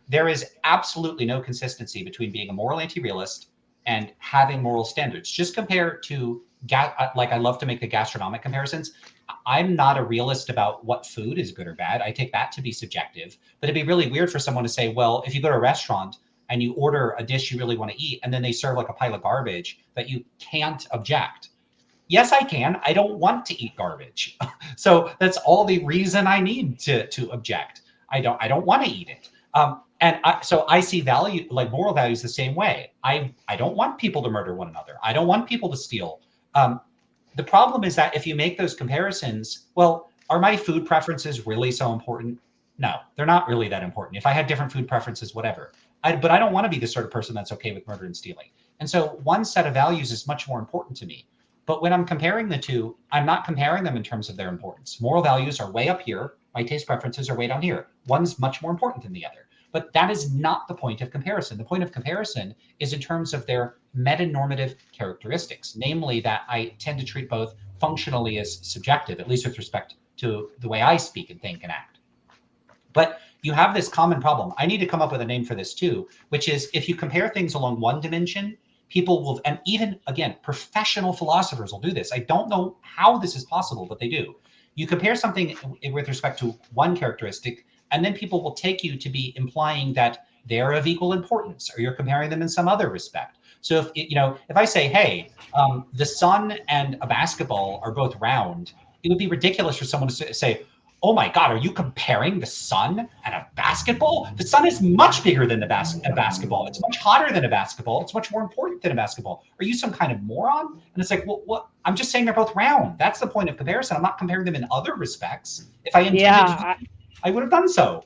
there is absolutely no consistency between being a moral anti-realist and having moral standards. Just compare to, like, I love to make the gastronomic comparisons. I'm not a realist about what food is good or bad. I take that to be subjective. But it'd be really weird for someone to say, well, if you go to a restaurant and you order a dish you really want to eat, and then they serve like a pile of garbage, that you can't object. Yes, I can. I don't want to eat garbage. So that's all the reason I need to object. I don't want to eat it. So I see value, like moral values, the same way. I don't want people to murder one another. I don't want people to steal. Um, the problem is that if you make those comparisons, well, are my food preferences really so important? No, they're not really that important. If I had different food preferences, whatever. But I don't want to be the sort of person that's okay with murder and stealing. And so one set of values is much more important to me. But when I'm comparing the two, I'm not comparing them in terms of their importance. Moral values are way up here. My taste preferences are way down here. One's much more important than the other. But that is not the point of comparison. The point of comparison is in terms of their metanormative characteristics, namely that I tend to treat both functionally as subjective, at least with respect to the way I speak and think and act. But you have this common problem. I need to come up with a name for this too, which is if you compare things along one dimension, people will, and even again, professional philosophers will do this. I don't know how this is possible, but they do. You compare something with respect to one characteristic, and then people will take you to be implying that they're of equal importance, or you're comparing them in some other respect. So if I say, hey, the sun and a basketball are both round, it would be ridiculous for someone to say, oh my God, are you comparing the sun and a basketball? The sun is much bigger than a basketball. It's much hotter than a basketball. It's much more important than a basketball. Are you some kind of moron? And it's like, well, what? I'm just saying they're both round. That's the point of comparison. I'm not comparing them in other respects. If I intended to, Yeah, I would have done so.